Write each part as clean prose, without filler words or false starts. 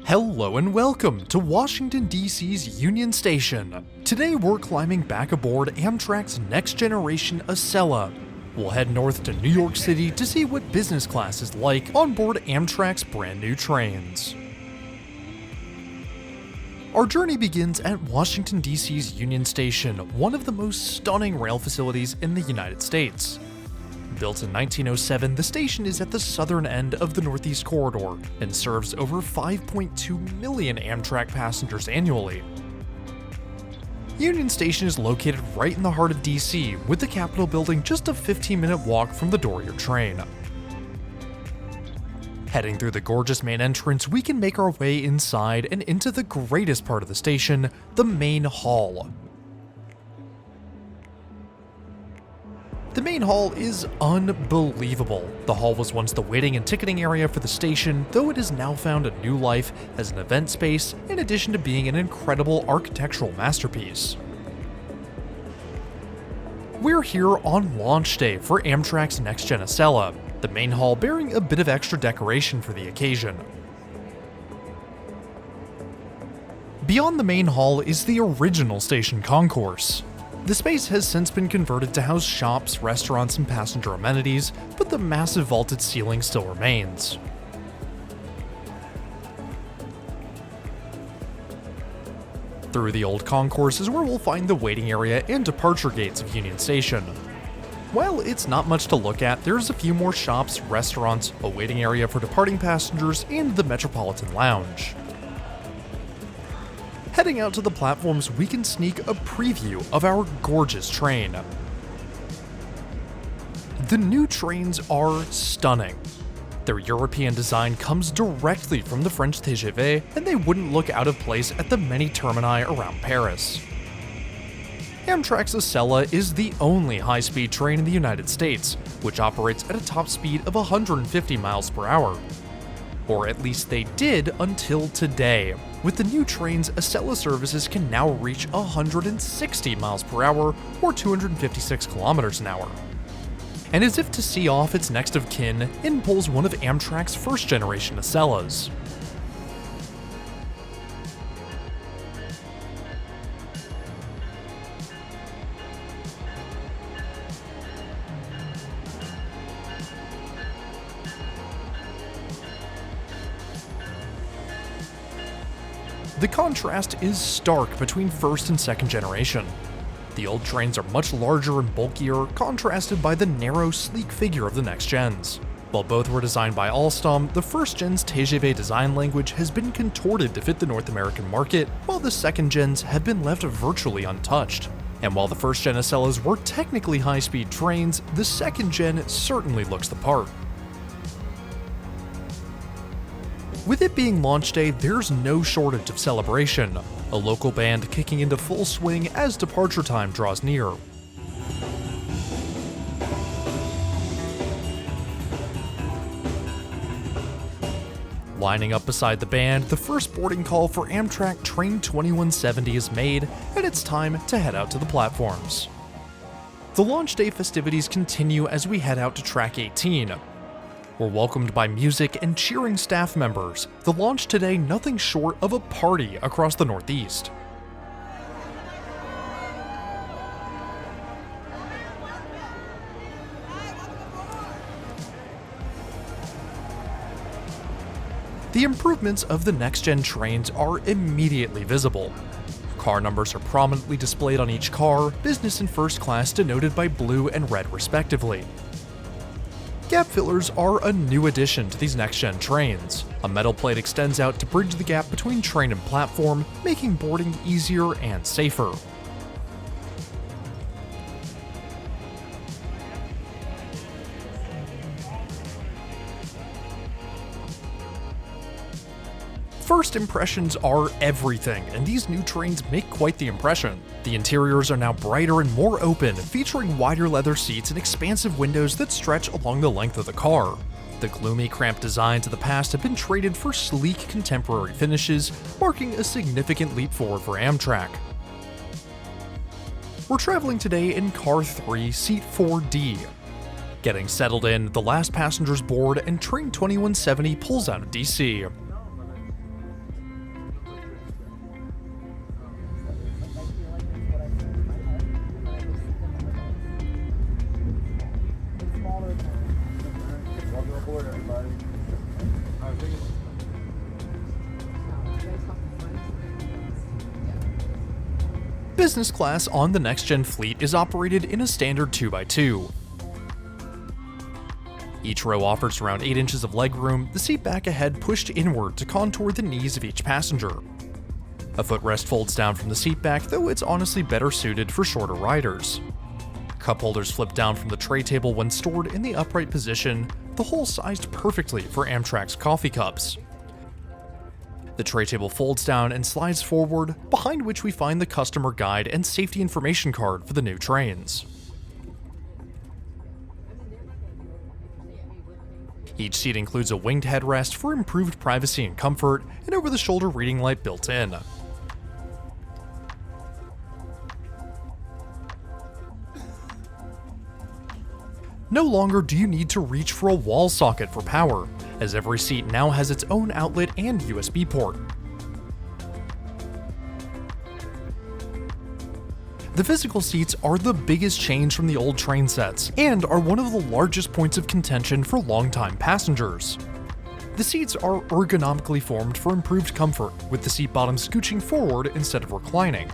Hello and welcome to Washington, D.C.'s Union Station. Today we're climbing back aboard Amtrak's Next Generation Acela. We'll head north to New York City to see what business class is like on board Amtrak's brand new trains. Our journey begins at Washington, D.C.'s Union Station, one of the most stunning rail facilities in the United States. Built in 1907, the station is at the southern end of the Northeast Corridor and serves over 5.2 million Amtrak passengers annually. Union Station is located right in the heart of DC, with the Capitol building just a 15-minute walk from the door of your train. Heading through the gorgeous main entrance, we can make our way inside and into the greatest part of the station, the main hall. The main hall is unbelievable. The hall was once the waiting and ticketing area for the station, though it has now found a new life as an event space, in addition to being an incredible architectural masterpiece. We're here on launch day for Amtrak's Next Gen Acela, the main hall bearing a bit of extra decoration for the occasion. Beyond the main hall is the original station concourse. The space has since been converted to house shops, restaurants, and passenger amenities, but the massive vaulted ceiling still remains. Through the old concourse is where we'll find the waiting area and departure gates of Union Station. While it's not much to look at, there's a few more shops, restaurants, a waiting area for departing passengers, and the Metropolitan Lounge. Heading out to the platforms, we can sneak a preview of our gorgeous train. The new trains are stunning. Their European design comes directly from the French TGV, and they wouldn't look out of place at the many termini around Paris. Amtrak's Acela is the only high-speed train in the United States, which operates at a top speed of 150 miles per hour. Or at least they did until today. With the new trains, Acela services can now reach 160 miles per hour or 256 kilometers an hour. And as if to see off its next of kin, in pulls one of Amtrak's first generation Acelas. The contrast is stark between first and second generation. The old trains are much larger and bulkier, contrasted by the narrow, sleek figure of the next gens. While both were designed by Alstom, the first gen's TGV design language has been contorted to fit the North American market, while the second gens have been left virtually untouched. And while the first gen Acelas were technically high-speed trains, the second gen certainly looks the part. With it being launch day, there's no shortage of celebration, a local band kicking into full swing as departure time draws near. Lining up beside the band, the first boarding call for Amtrak Train 2170 is made, and it's time to head out to the platforms. The launch day festivities continue as we head out to track 18. We're welcomed by music and cheering staff members. The launch today nothing short of a party across the Northeast. The improvements of the next-gen trains are immediately visible. Car numbers are prominently displayed on each car, business and first class denoted by blue and red respectively. Gap fillers are a new addition to these next-gen trains. A metal plate extends out to bridge the gap between train and platform, making boarding easier and safer. First impressions are everything, and these new trains make quite the impression. The interiors are now brighter and more open, featuring wider leather seats and expansive windows that stretch along the length of the car. The gloomy, cramped designs of the past have been traded for sleek, contemporary finishes, marking a significant leap forward for Amtrak. We're traveling today in Car 3, Seat 4D. Getting settled in, the last passengers board, and Train 2170 pulls out of DC. Business class on the next-gen fleet is operated in a standard 2x2. Each row offers around 8 inches of legroom, the seat back ahead pushed inward to contour the knees of each passenger. A footrest folds down from the seat back, though it's honestly better suited for shorter riders. Cup holders flip down from the tray table when stored in the upright position, the whole sized perfectly for Amtrak's coffee cups. The tray table folds down and slides forward, behind which we find the customer guide and safety information card for the new trains. Each seat includes a winged headrest for improved privacy and comfort, and over-the-shoulder reading light built in. No longer do you need to reach for a wall socket for power, as every seat now has its own outlet and USB port. The physical seats are the biggest change from the old train sets, and are one of the largest points of contention for longtime passengers. The seats are ergonomically formed for improved comfort, with the seat bottom scooching forward instead of reclining.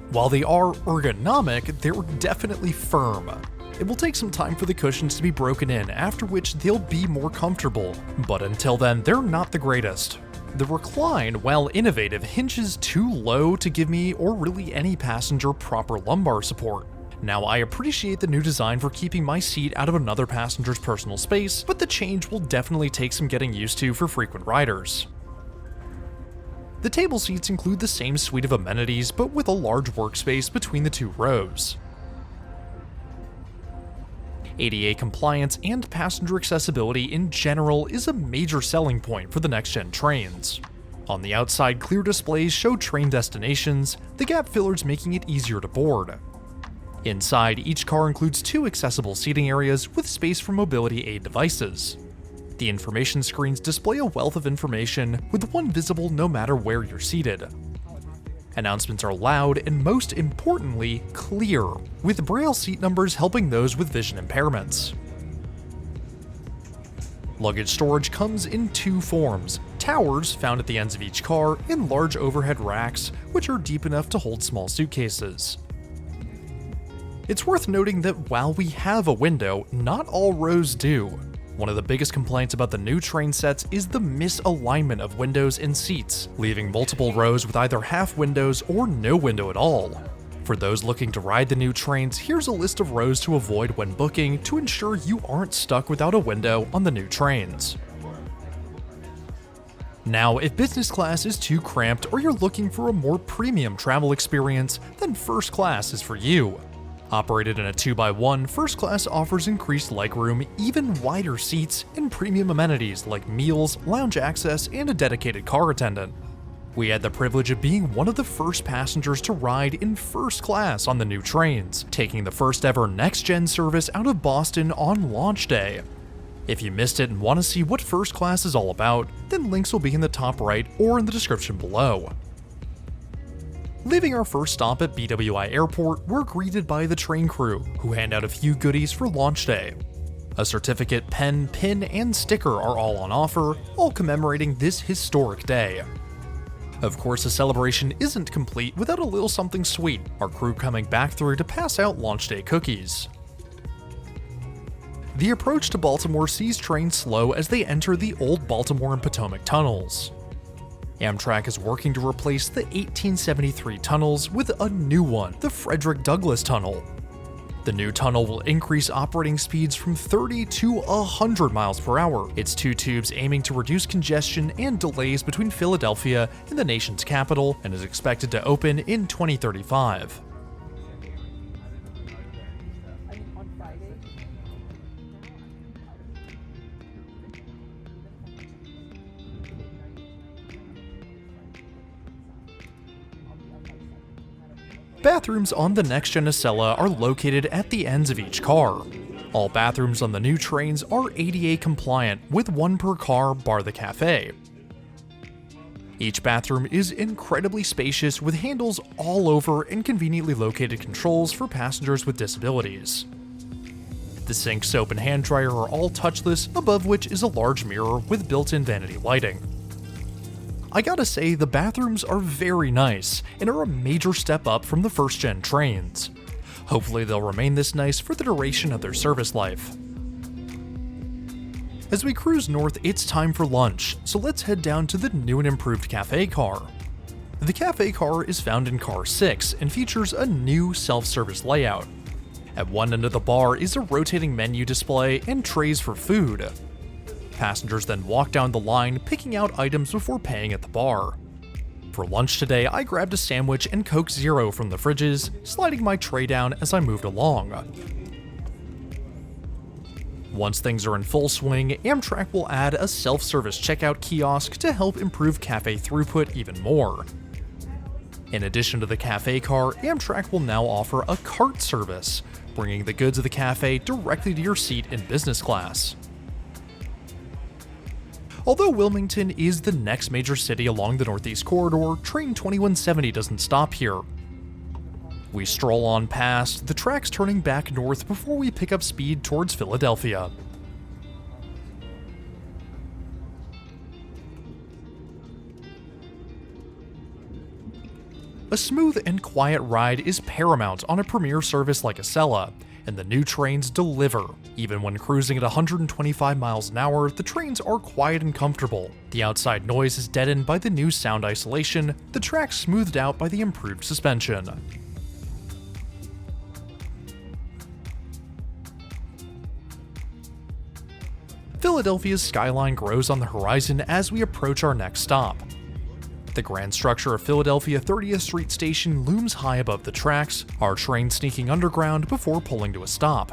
While they are ergonomic, they're definitely firm. It will take some time for the cushions to be broken in, after which they'll be more comfortable, but until then, they're not the greatest. The recline, while innovative, hinges too low to give me, or really any passenger, proper lumbar support. Now, I appreciate the new design for keeping my seat out of another passenger's personal space, but the change will definitely take some getting used to for frequent riders. The table seats include the same suite of amenities, but with a large workspace between the two rows. ADA compliance and passenger accessibility in general is a major selling point for the next-gen trains. On the outside, clear displays show train destinations, the gap fillers making it easier to board. Inside, each car includes 2 accessible seating areas with space for mobility aid devices. The information screens display a wealth of information, with one visible no matter where you're seated. Announcements are loud and, most importantly, clear, with braille seat numbers helping those with vision impairments. Luggage storage comes in 2 forms: towers found at the ends of each car, and large overhead racks, which are deep enough to hold small suitcases. It's worth noting that while we have a window, not all rows do. One of the biggest complaints about the new train sets is the misalignment of windows and seats, leaving multiple rows with either half windows or no window at all. For those looking to ride the new trains, here's a list of rows to avoid when booking to ensure you aren't stuck without a window on the new trains. Now, if business class is too cramped or you're looking for a more premium travel experience, then first class is for you. Operated in a 2x1, first class offers increased legroom, even wider seats, and premium amenities like meals, lounge access, and a dedicated car attendant. We had the privilege of being one of the first passengers to ride in first class on the new trains, taking the first ever next-gen service out of Boston on launch day. If you missed it and want to see what first class is all about, then links will be in the top right or in the description below. Leaving our first stop at BWI Airport, we're greeted by the train crew, who hand out a few goodies for launch day. A certificate, pen, pin, and sticker are all on offer, all commemorating this historic day. Of course, the celebration isn't complete without a little something sweet, our crew coming back through to pass out launch day cookies. The approach to Baltimore sees trains slow as they enter the old Baltimore and Potomac tunnels. Amtrak is working to replace the 1873 tunnels with a new one, the Frederick Douglass Tunnel. The new tunnel will increase operating speeds from 30 to 100 miles per hour, its 2 tubes aiming to reduce congestion and delays between Philadelphia and the nation's capital, and is expected to open in 2035. Bathrooms on the Next Gen Acela are located at the ends of each car. All bathrooms on the new trains are ADA compliant, with 1 per car bar the Café. Each bathroom is incredibly spacious, with handles all over and conveniently located controls for passengers with disabilities. The sink, soap, and hand dryer are all touchless, above which is a large mirror with built-in vanity lighting. I gotta say, the bathrooms are very nice and are a major step up from the first-gen trains. Hopefully they'll remain this nice for the duration of their service life. As we cruise north, it's time for lunch, so let's head down to the new and improved Café car. The Café car is found in Car 6 and features a new self-service layout. At one end of the bar is a rotating menu display and trays for food. Passengers then walk down the line, picking out items before paying at the bar. For lunch today, I grabbed a sandwich and Coke Zero from the fridges, sliding my tray down as I moved along. Once things are in full swing, Amtrak will add a self-service checkout kiosk to help improve cafe throughput even more. In addition to the Café car, Amtrak will now offer a cart service, bringing the goods of the cafe directly to your seat in business class. Although Wilmington is the next major city along the Northeast Corridor, Train 2170 doesn't stop here. We stroll on past, the tracks turning back north before we pick up speed towards Philadelphia. A smooth and quiet ride is paramount on a premier service like Acela, and the new trains deliver. Even when cruising at 125 miles an hour, the trains are quiet and comfortable. The outside noise is deadened by the new sound isolation, the tracks smoothed out by the improved suspension. Philadelphia's skyline grows on the horizon as we approach our next stop. The grand structure of Philadelphia 30th Street Station looms high above the tracks, our train sneaking underground before pulling to a stop.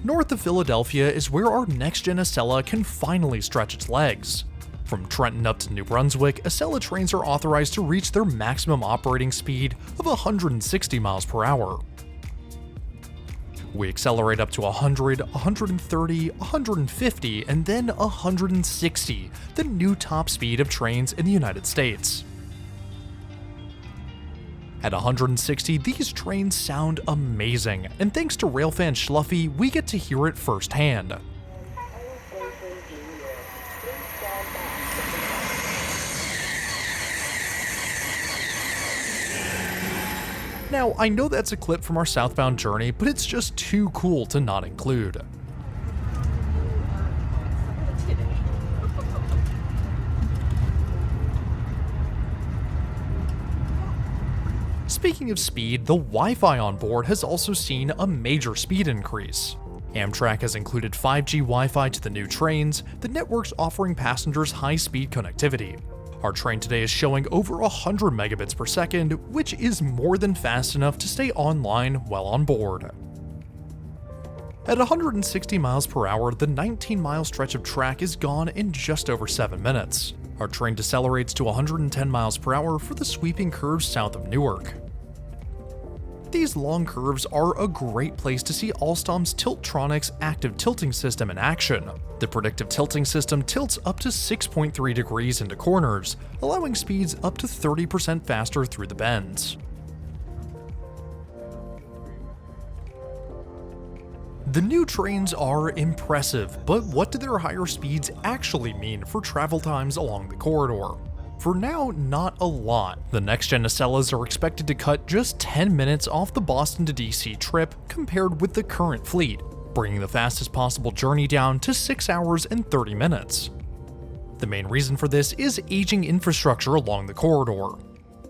North of Philadelphia is where our Next Gen Acela can finally stretch its legs. From Trenton up to New Brunswick, Acela trains are authorized to reach their maximum operating speed of 160 miles per hour. We accelerate up to 100, 130, 150, and then 160, the new top speed of trains in the United States. At 160, these trains sound amazing, and thanks to Railfan Shluffy, we get to hear it firsthand. Now, I know that's a clip from our southbound journey, but it's just too cool to not include. Speaking of speed, the Wi-Fi on board has also seen a major speed increase. Amtrak has included 5G Wi-Fi to the new trains, the network's offering passengers high-speed connectivity. Our train today is showing over 100 megabits per second, which is more than fast enough to stay online while on board. At 160 miles per hour, the 19-mile stretch of track is gone in just over 7 minutes. Our train decelerates to 110 miles per hour for the sweeping curves south of Newark. These long curves are a great place to see Alstom's Tiltronix active tilting system in action. The predictive tilting system tilts up to 6.3 degrees into corners, allowing speeds up to 30% faster through the bends. The new trains are impressive, but what do their higher speeds actually mean for travel times along the corridor? For now, not a lot. The Next Gen Acelas are expected to cut just 10 minutes off the Boston to DC trip compared with the current fleet, bringing the fastest possible journey down to 6 hours and 30 minutes. The main reason for this is aging infrastructure along the corridor.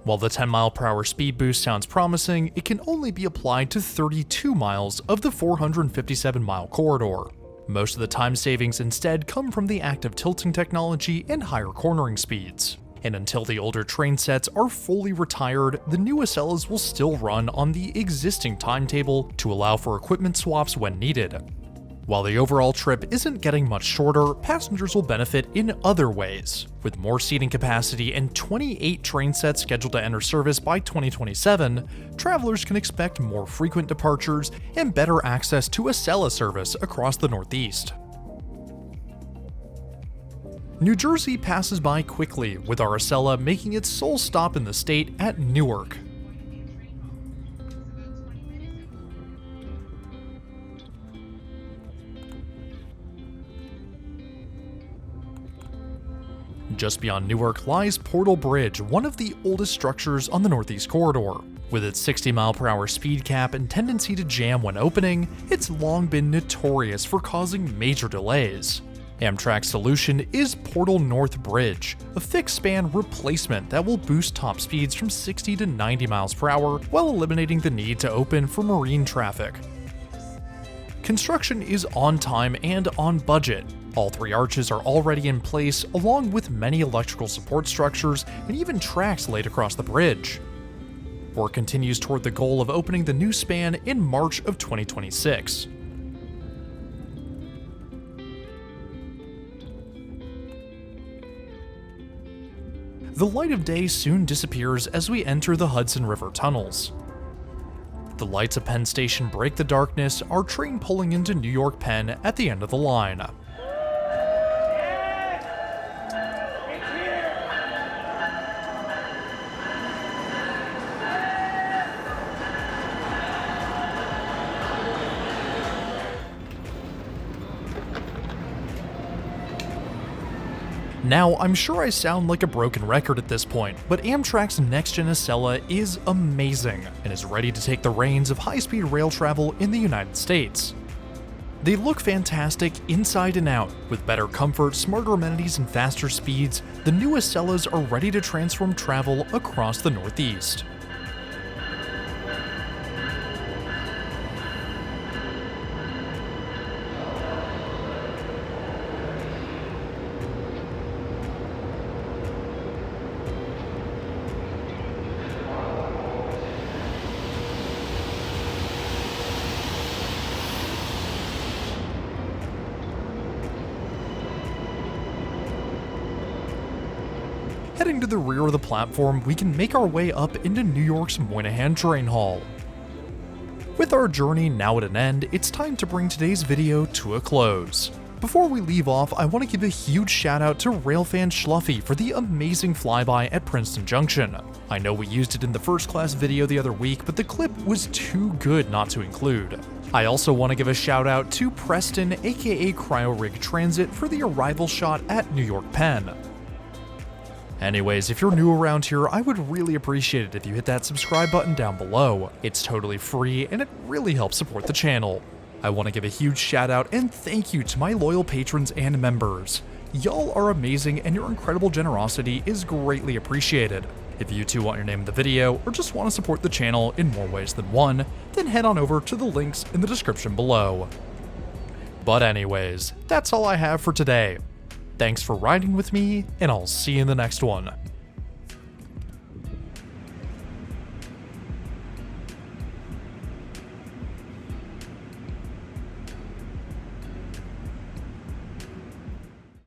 While the 10-mile-per-hour speed boost sounds promising, it can only be applied to 32 miles of the 457-mile corridor. Most of the time savings instead come from the active tilting technology and higher cornering speeds. And until the older train sets are fully retired, the new Acelas will still run on the existing timetable to allow for equipment swaps when needed. While the overall trip isn't getting much shorter, passengers will benefit in other ways. With more seating capacity and 28 train sets scheduled to enter service by 2027, travelers can expect more frequent departures and better access to Acela service across the Northeast. New Jersey passes by quickly, with our Acela making its sole stop in the state at Newark. Just beyond Newark lies Portal Bridge, one of the oldest structures on the Northeast Corridor. With its 60-mile-per-hour speed cap and tendency to jam when opening, it's long been notorious for causing major delays. Amtrak's solution is Portal North Bridge, a fixed-span replacement that will boost top speeds from 60 to 90 miles per hour while eliminating the need to open for marine traffic. Construction is on time and on budget. All 3 arches are already in place, along with many electrical support structures and even tracks laid across the bridge. Work continues toward the goal of opening the new span in March of 2026. The light of day soon disappears as we enter the Hudson River tunnels. The lights of Penn Station break the darkness, our train pulling into New York Penn at the end of the line. Now, I'm sure I sound like a broken record at this point, but Amtrak's Next Gen Acela is amazing and is ready to take the reins of high-speed rail travel in the United States. They look fantastic inside and out. With better comfort, smarter amenities, and faster speeds, the new Acelas are ready to transform travel across the Northeast. Heading to the rear of the platform, we can make our way up into New York's Moynihan Train Hall. With our journey now at an end, it's time to bring today's video to a close. Before we leave off, I want to give a huge shout out to Railfan Shluffy for the amazing flyby at Princeton Junction. I know we used it in the first class video the other week, but the clip was too good not to include. I also want to give a shout out to Preston aka Cryorig Transit for the arrival shot at New York Penn. Anyways, if you're new around here, I would really appreciate it if you hit that subscribe button down below. It's totally free and it really helps support the channel. I want to give a huge shout out and thank you to my loyal patrons and members. Y'all are amazing and your incredible generosity is greatly appreciated. If you too want your name in the video or just want to support the channel in more ways than one, then head on over to the links in the description below. But anyways, that's all I have for today. Thanks for riding with me, and I'll see you in the next one.